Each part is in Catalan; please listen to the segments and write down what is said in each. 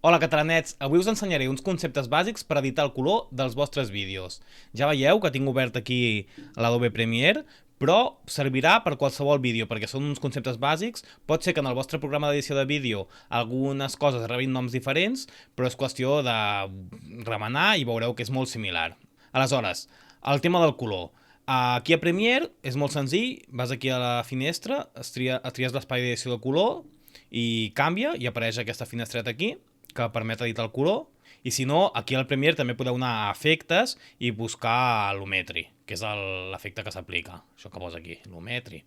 Hola catalanets, avui us ensenyaré uns conceptes bàsics per editar el color dels vostres vídeos. Ja veieu que tinc obert aquí l'Adobe Premiere, però servirà per qualsevol vídeo, perquè són uns conceptes bàsics. Pot ser que en el vostre programa d'edició de vídeo algunes coses rebin noms diferents, però és qüestió de remenar i veureu que és molt similar. Aleshores, el tema del color. Aquí a Premiere és molt senzill, vas aquí a la finestra, tries l'espai d'edició de color i canvia i apareix aquesta finestreta aquí que permet editar el color, i si no, aquí al Premiere també podeu anar a efectes i buscar l'Ometri, que és l'efecte que s'aplica, això que posa aquí, l'Ometri.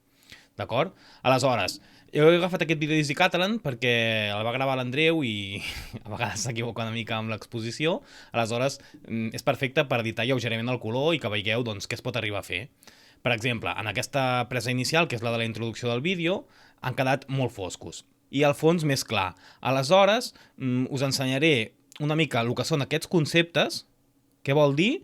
D'acord? Aleshores, he agafat aquest vídeo d'Easy Catalan perquè el va gravar l'Andreu i a vegades s'equivoca una mica amb l'exposició. Aleshores, és perfecte per editar lleugerament el color i que veieu doncs, què es pot arribar a fer. Per exemple, en aquesta presa inicial, que és la de la introducció del vídeo, han quedat molt foscos i el fons més clar. Aleshores, us ensenyaré una mica el que són aquests conceptes, què vol dir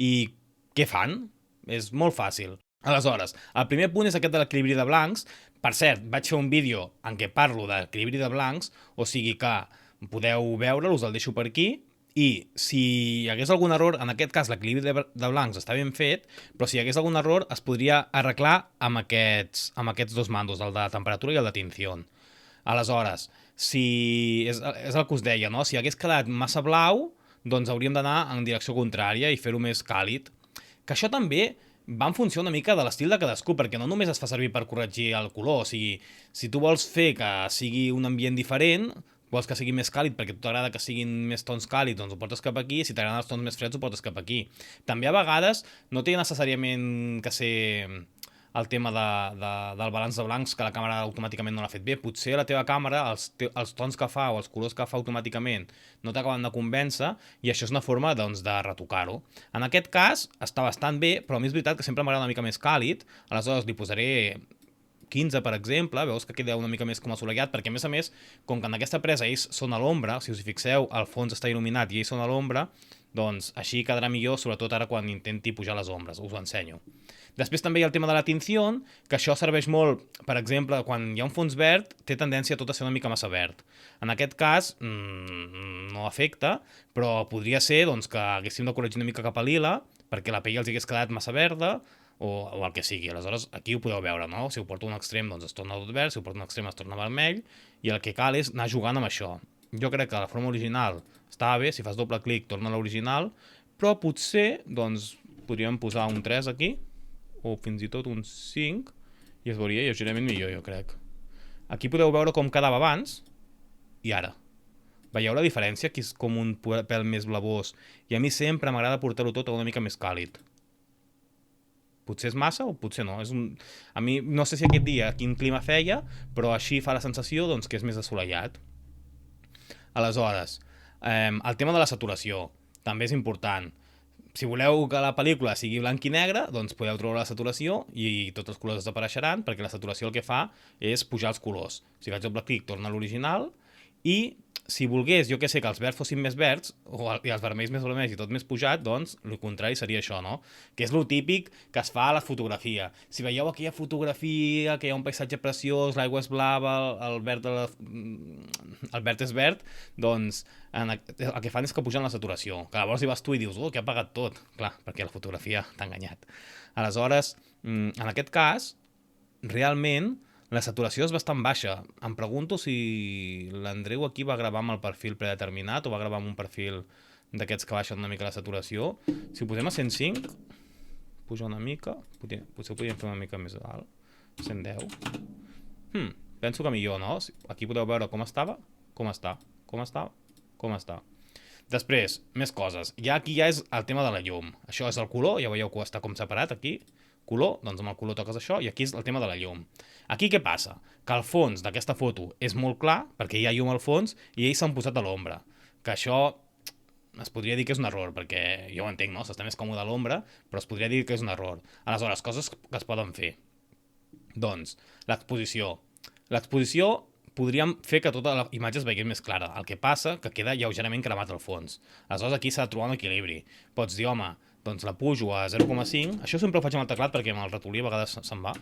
i què fan. És molt fàcil. Aleshores, el primer punt és aquest de l'equilibri de blancs. Per cert, vaig fer un vídeo en què parlo d'equilibri de blancs, o sigui que podeu veure-lo, us el deixo per aquí, i si hi hagués algun error, en aquest cas l'equilibri de blancs està ben fet, però si hi hagués algun error es podria arreglar amb aquests dos mandos, el de temperatura i el de tinció. Aleshores, si és el que us deia, no? Si hagués quedat massa blau, doncs hauríem d'anar en direcció contrària i fer-ho més càlid. Que això també va en funció una mica de l'estil de cadascú, perquè no només es fa servir per corregir el color, o sigui, si tu vols fer que sigui un ambient diferent, vols que sigui més càlid perquè a tu t'agrada que siguin més tons càlids, doncs ho portes cap aquí, si t'agraden els tons més freds ho portes cap aquí. També a vegades no té necessàriament que ser el tema del balanç de blancs, que la càmera automàticament no l'ha fet bé. Potser la teva càmera, els tons que fa o els colors que fa automàticament no t'acaben de convèncer, i això és una forma doncs, de retocar-ho. En aquest cas està bastant bé, però a mi és veritat que sempre m'agrada una mica més càlid, aleshores li posaré 15, per exemple, veus que queda una mica més com assolellat, perquè a més, com que en aquesta presa ells són a l'ombra, si us hi fixeu, el fons està il·luminat i ells són a l'ombra, doncs així quedarà millor, sobretot ara quan intenti pujar les ombres, us ho ensenyo. Després també hi ha el tema de la tinció, que això serveix molt, per exemple, quan hi ha un fons verd, té tendència a tot a ser una mica massa verd. En aquest cas, no afecta, però podria ser doncs, que haguéssim de corregir una mica cap a lila, perquè la pell els hagués quedat massa verda, o el que sigui. Aleshores, aquí ho podeu veure, no? Si ho porto a un extrem, doncs es torna tot verd, si ho porto a un extrem es torna vermell, i el que cal és anar jugant amb això. Jo crec que la forma original estava bé, si fas doble clic torna a l'original, però potser doncs, podríem posar un 3 aquí, o fins i tot un 5, i es veuria lleugerament millor, jo crec. Aquí podeu veure com quedava abans i ara. Veieu la diferència? Aquí és com un pèl més blavós, i a mi sempre m'agrada portar-ho tot una mica més càlid. Potser és massa o potser no. A mi no sé si aquest dia quin clima feia, però així fa la sensació doncs, que és més assolellat. Aleshores, el tema de la saturació també és important. Si voleu que la pel·lícula sigui blanc i negre, doncs podeu treure la saturació i tots els colors desapareixeran, perquè la saturació el que fa és pujar els colors. Si faig doble clic torna a l'original, i si volgués, jo que sé, que els verds fossin més verds, i els vermells més vermells i tot més pujat, doncs el contrari seria això, no? Que és lo típic que es fa a la fotografia. Si veieu aquella fotografia, que hi ha un paisatge preciós, l'aigua és blava, el verd és verd, doncs el que fan és que pugen la saturació. Que llavors hi vas tu i dius, que ha apagat tot. Clar, perquè la fotografia t'ha enganyat. Aleshores, en aquest cas, realment, la saturació és bastant baixa. Em pregunto si l'Andreu aquí va gravar amb el perfil predeterminat o va gravar amb un perfil d'aquests que baixen una mica la saturació. Si ho posem a 105, puja una mica, potser ho podríem fer una mica més alt, 110. Penso que millor, no? Aquí podeu veure com estava, com està. Després, més coses. Aquí ja és el tema de la llum. Això és el color, ja veieu que està com separat aquí. Color, doncs amb el color toques això, i aquí és el tema de la llum. Aquí què passa? Que el fons d'aquesta foto és molt clar, perquè hi ha llum al fons, i ells s'han posat a l'ombra. Que això es podria dir que és un error, perquè jo ho entenc, no? S'està més còmode a l'ombra, però es podria dir que és un error. Aleshores, coses que es poden fer. Doncs, l'exposició. L'exposició podríem fer que tota la imatge es vegi més clara. El que passa que queda lleugerament cremat al fons. Aleshores, aquí s'ha de trobar un equilibri. Pots dir, home, doncs la pujo a 0,5. Això sempre ho faig amb el teclat perquè amb el ratolí a vegades se'n va.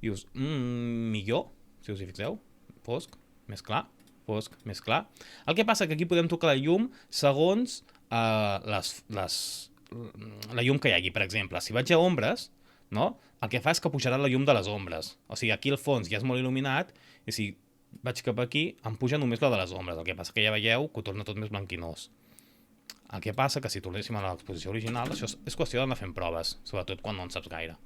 Dius, millor, si us hi fixeu, fosc, més clar. fosc, més clar. El que passa que aquí podem tocar la llum segons la llum que hi hagi. Per exemple, si vaig a ombres, no? El que fa és que pujarà la llum de les ombres. O sigui, aquí al fons ja és molt il·luminat i si vaig cap aquí em puja només la de les ombres. El que passa que ja veieu que ho torna tot més blanquinós. El que passa que si tornéssim a l'exposició original, això és qüestió d'anar fent proves, sobretot quan no en saps gaire.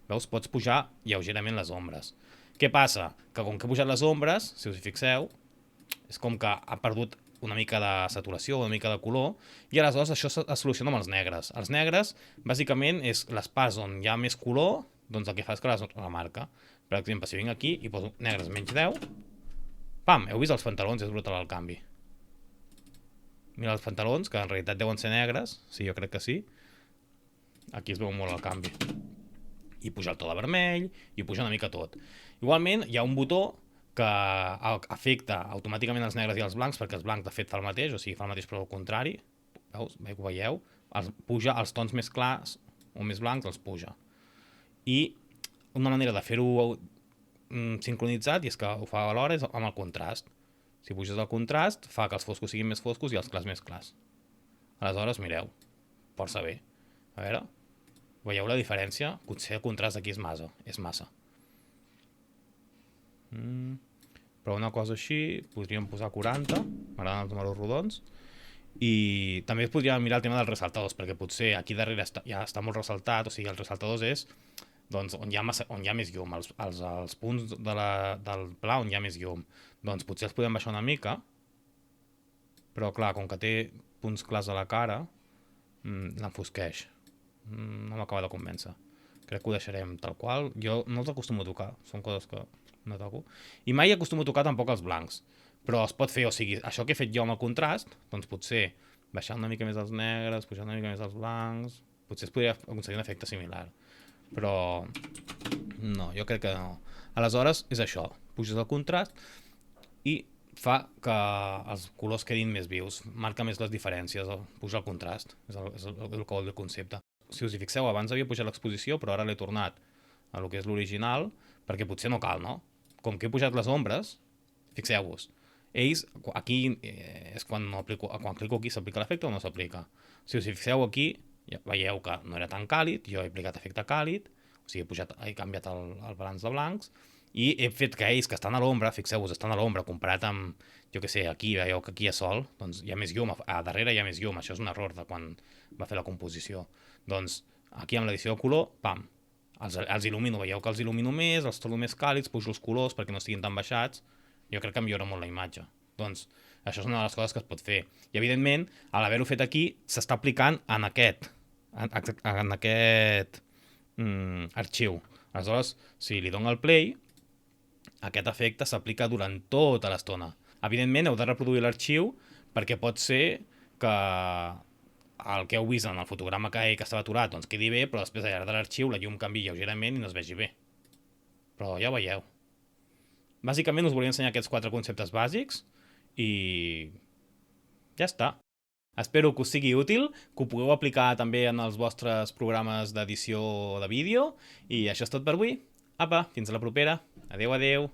Veus? Pots pujar lleugerament les ombres. Què passa? Que com que he pujat les ombres, si us hi fixeu, és com que ha perdut una mica de saturació, una mica de color, i aleshores això es soluciona amb els negres. Els negres, bàsicament, és les parts on hi ha més color, doncs el que fa és que les remarca. Per exemple, si vinc aquí i poso negres menys 10, pam, heu vist els pantalons, és brutal el canvi. Mira els pantalons, que en realitat deuen ser negres, sí, jo crec que sí. Aquí es veu molt el canvi. I puja el to de vermell, i puja una mica tot. Igualment, hi ha un botó que afecta automàticament els negres i els blancs, perquè els blancs de fet fa el mateix, o sigui, fa el mateix però al contrari. Veus? Ho veieu? Puja els tons més clars o més blancs, els puja. I una manera de fer-ho sincronitzat, i és que ho fa alhora, és amb el contrast. Si puges el contrast, fa que els foscos siguin més foscos i els clars més clars. Aleshores, mireu, força bé. A veure, veieu la diferència? Potser el contrast aquí és massa. Però una cosa així, podríem posar 40, m'agraden els números rodons, i també podríem mirar el tema dels ressaltadors, perquè potser aquí darrere ja està molt ressaltat, o sigui, els ressaltadors és doncs, on hi ha més llum, els punts del pla on hi ha més llum. Doncs potser els podem baixar una mica, però clar, com que té punts clars a la cara, l'enfosqueix. No m'acaba de convèncer. Crec que ho deixarem tal qual. Jo no els acostumo a tocar, són coses que no toco. I mai acostumo a tocar tampoc els blancs, però es pot fer, o sigui, això que he fet jo amb el contrast, doncs potser baixar una mica més els negres, pujar una mica més els blancs, potser es podria aconseguir un efecte similar. Però no, jo crec que no. Aleshores és això, puges el contrast i fa que els colors quedin més vius, marca més les diferències, puja el contrast, és el que vol dir el concepte. Si us hi fixeu, abans havia pujat l'exposició, però ara l'he tornat a lo que és l'original, perquè potser no cal, no? Com que he pujat les ombres, fixeu-vos, ells, aquí és quan clico aquí s'aplica l'efecte o no s'aplica. Si us hi fixeu aquí, ja veieu que no era tan càlid, jo he aplicat efecte càlid, o sigui, he canviat el balanç de blancs, i he fet que ells que estan a l'ombra, fixeu-vos, estan a l'ombra, comparat amb, jo que sé, aquí, veieu que aquí hi ha sol, doncs hi ha més llum, a darrere hi ha més llum, això és un error de quan va fer la composició. Doncs aquí amb l'edició de color, pam, els il·lumino, veieu que els il·lumino més, els torno més càlids, pujo els colors perquè no estiguin tan baixats, jo crec que millora molt la imatge. Doncs això és una de les coses que es pot fer. I evidentment, a l'haver-ho fet aquí, s'està aplicant en aquest arxiu. Aleshores, si li dono el play, aquest efecte s'aplica durant tota l'estona. Evidentment, heu de reproduir l'arxiu perquè pot ser que el que heu vist en el fotograma que estava aturat doncs quedi bé, però després al llarg de l'arxiu la llum canvi lleugerament i no es vegi bé. Però ja ho veieu. Bàsicament us volia ensenyar aquests 4 conceptes bàsics i ja està. Espero que us sigui útil, que ho pugueu aplicar també en els vostres programes d'edició de vídeo i això és tot per avui. Apa, fins a la propera. Adeu, adeu.